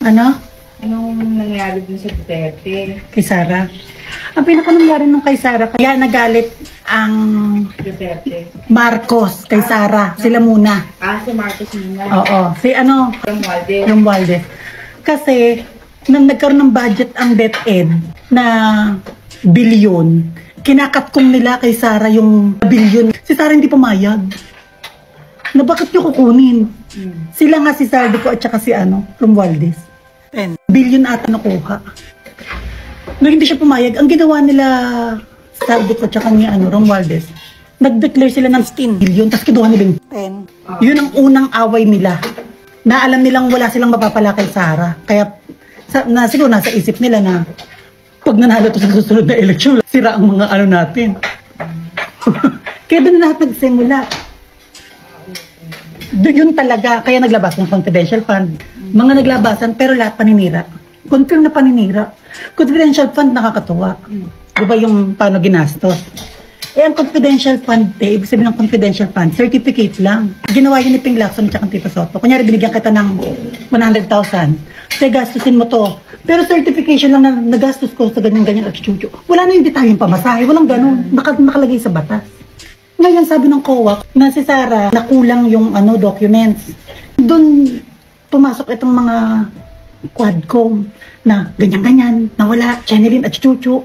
Ano? Anong nangyari dun sa Duterte? Kay Sara. Ang pinaka-nangyari nung kay Sara, kaya nagalit ang Duterte. Marcos kay Sara. Sila muna. Si Marcos muna. Oo. Si ano? Romualdez. Romualdez. Kasi, nang nagkaroon ng budget ang DepEd na bilyon, kinakatkom nila kay Sara yung bilyon. Si Sara hindi pumayag. Na bakit nyo kukunin? Sila nga si Sardico at saka si Romualdez. 10 billion ata nakuha. Nung hindi siya pumayag, ang ginawa nila Sardico at saka ni Romualdez, nag-declare sila ng 16 billion, tapos kinuha nila yung 10. Yun ang unang away nila. Na alam nilang wala silang mapapala kay Sara. Kaya, siguro nasa isip nila na pag nanalo to sa susunod na eleksyon, sira ang mga natin. Kaya doon na lahat nagsimula. Yun talaga, kaya naglabas ng confidential fund. Mga naglabasan, pero lahat paninira. Confirm na paninira. Confidential fund nakakatuwa. Di ba yung paano ginastos? Ang confidential fund, ibig sabihin ng confidential fund, certificate lang. Ginawa yun ni Ping Lacson at Tito Soto. Kunyari, binigyan kita ng 100,000. Kaya gastusin mo to. Pero certification lang na nagastos ko sa ganyan-ganyan at chuchu. Wala na yung detalyeng pamasahe. Walang ganun. Nakalagay sa batas. Ngayon, sabi ng COA na si Sara, nakulang yung documents. Doon, pumasok itong mga quadcom na ganyan-ganyan, nawala, Channeline at Chuchu.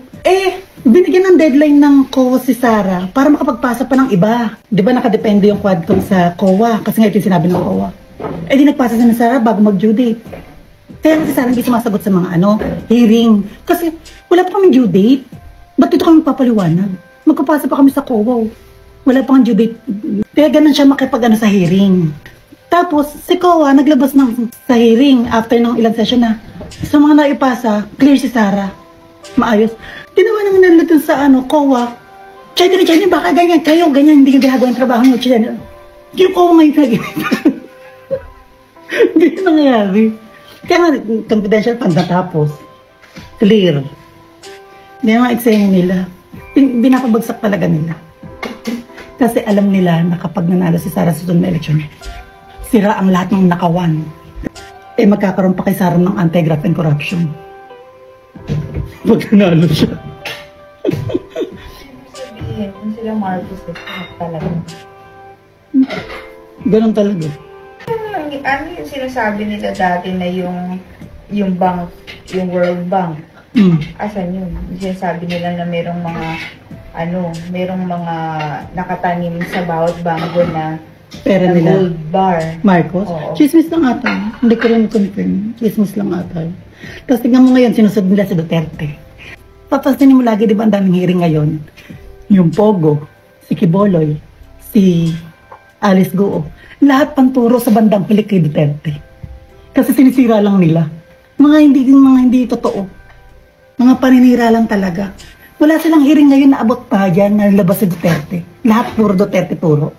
Binigyan ng deadline ng COA si Sara para makapagpasa pa ng iba. Di ba nakadepende yung quadcom sa COA? Kasi nga ito yung sinabi ng COA. Di nagpasa sa ni Sara bago mag-due date. Kaya si Sara hindi sumasagot sa mga hearing. Kasi wala pa kami due date. Ba't dito kami papaliwanag? Magpapasa pa kami sa COA. Wala pang due date. Kaya ganun siya makipag sa hearing. Tapos, si COA naglabas sa hearing after ng ilang session na sa mga naipasa, clear si Sara. Maayos. Tinawa naman nila dun sa COA. Chayne, baka ganyan kayo, ganyan, hindi yung ginagawa yung trabaho nyo. Chayne, yung COA ngayon nag-ibig. Hindi yung nangyayari. Kaya nga, confidential fund natapos. Clear. Hindi naman eksena nila. Binapabagsak talaga nila. Kasi alam nila na kapag nanalo si Sara sa sunod na eleksyon, sira ang lahat ng nakawan. Magkakaroon pa kay Sara ng anti-graft and corruption. Pag nanalo siya. Sabihin, kung sila Marcos talaga. Ganun talaga. Ano yung sinasabi nila dati na yung bank, yung World Bank? Asan yun? Sinasabi nila na merong mga nakatanim sa bawat bangko na pera nila. Gold bar. Marcos? Oo. Chismis lang ata. Hindi ko rin confirm. Chismis lang ata. Tapos tingnan mo ngayon, sinusod nila si Duterte. Papansinin mo lagi, di ba ang daming hearing ngayon? Yung Pogo, si Kiboloy, si Alice Guo. Lahat panturo sa bandang pilik kay Duterte. Kasi sinisira lang nila. Mga hindi totoo. Mga paninira lang talaga. Wala silang hearing ngayon na abot pa dyan na labas si Duterte. Lahat puro Duterte puro.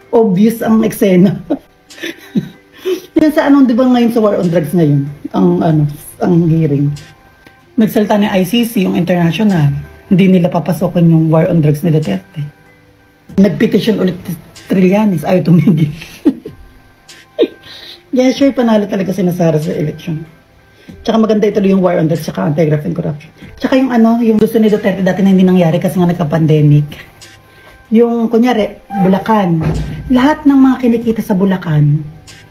Obvious ang eksena. Yan sa di ba ngayon sa war on drugs ngayon? Ang hearing. Nagsalita ng ICC, yung international. Hindi nila papasokin yung war on drugs ni Duterte. Nagpetition ulit Trillanes, ayaw tumigil. Yeah, sure, panalo talaga si Sara sa election. Tsaka maganda ituloy yung war on drugs, tsaka anti-graft and corruption. Tsaka yung gusto ni Duterte dati na hindi nangyari kasi nga nagka-pandemic. Yung, kunyari, Bulacan. Lahat ng mga kinikita sa Bulacan,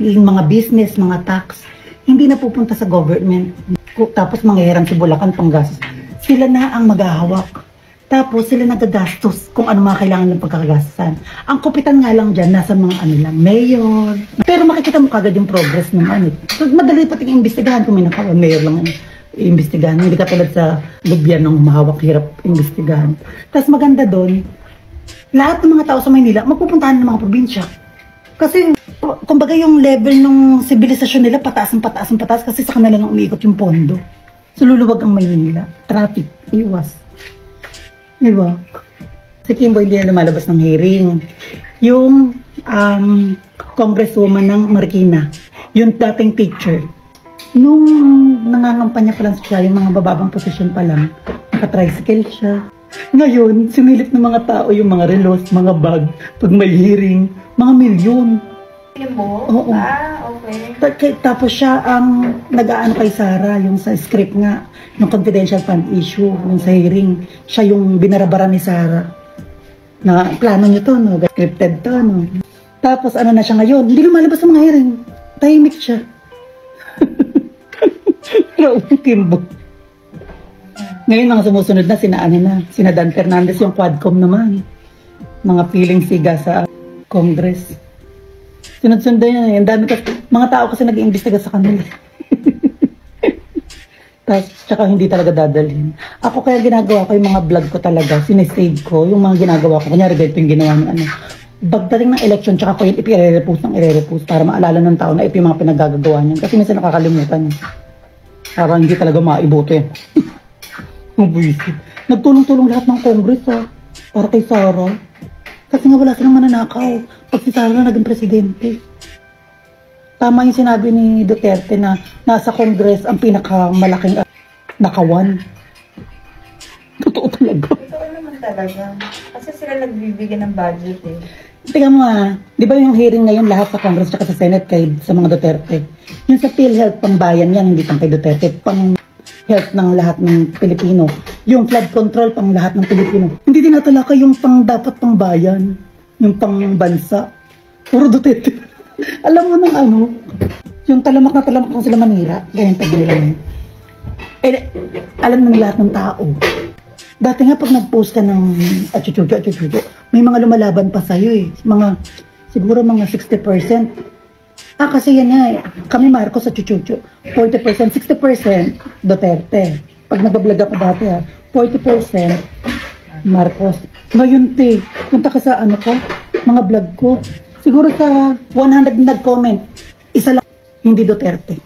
yung mga business, mga tax, hindi na pupunta sa government. Tapos mangyayaran si Bulacan panggastos. Sila na ang maghahawak. Tapos sila nagagastos kung ano mga kailangan ng pagkakagastosan. Ang kupitan nga lang dyan, nasa mga lang, mayor. Pero makikita mo kagad yung progress ng So, madali pating imbestigahan kung may nakawa. Mayor lang imbestigahan. Hindi katulad sa gobyernong mahawak, hirap imbestigahan. Tapos maganda doon, lahat ng mga tao sa Maynila, magpupuntahan ng mga probinsya. Kasi, kumbaga yung level ng sibilisasyon nila, pataas kasi sa kanila lang umiikot yung pondo. So, luluwag ang Maynila. Traffic, iwas. Diba? Si Kimboy hindi na lumalabas ng hearing. Yung congresswoman ng Marikina, yung dating picture, nung nangangampanya pa lang siya, yung mga bababang posisyon pa lang, naka-tricycle siya. Ngayon, sinilip ng mga tao yung mga relos, mga bag, pag may hearing, mga milyon. Mo? Oo. Okay. Okay. Tapos siya ang nag-aano kay Sarah, yung sa script nga, yung confidential fund issue, yung sa hearing. Siya yung binarabara ni Sarah. Na plano niyo to, no? Scripted to, no? Tapos ano na siya ngayon, hindi lumalabas sa mga hearing. Tahimik siya. Pero Kimbo. Ngayon mga sumusunod na, sina Dan Fernandez, yung Quadcom naman. Mga feeling siga sa Congress. Sunod-sunod yan. Ang dami kasi, mga tao kasi nag-iimbestiga sa kanila. Tapos, tsaka hindi talaga dadalhin. Ako kaya ginagawa ko yung mga vlog ko talaga, sinesave ko, yung mga ginagawa ko. Kunyari, ganito yung ginawa ng ano. Pagdating ng election, tsaka ko yung i-repost para maalala ng tao na ito yung mga pinagagagawa niyan. Kasi minsan nakakalimutan. Parang hindi talaga maiboto yan. Buwisit. Nagtulong-tulong lahat ng Congress para kay Sarah. Kasi nga wala silang mananakaw. Pag si Sarah na naging presidente. Tama yung sinabi ni Duterte na nasa Congress ang pinakamalaking nakawan. Totoo talaga. Totoo naman talaga. Kasi sila nagbibigyan ng budget eh. Tingnan mo di ba yung hearing ngayon lahat sa Congress at sa Senate kay sa mga Duterte? Yung sa PhilHealth pang bayan yan, hindi pang kay Duterte, pang health ng lahat ng Pilipino. Yung flood control pang lahat ng Pilipino. Hindi din natalaka yung pang dapat pang bayan, yung pang bansa. Puro Duterte. Alam mo nang ano, yung talamak na sila manira, ganyan pag nila yun. Eh, alam ng lahat ng tao. Dati nga pag nag-post ka ng achuchucho, may mga lumalaban pa sa'yo eh. Siguro mga 60%. Kasi yan nga eh. Kami Marcos sa chuchucho. 40%, 60% Duterte. Pag nag-vlog ako dati 40% Marcos. Ngayon punta ka sa mga vlog ko. Siguro sa 100 nag-comment, isa lang, hindi Duterte.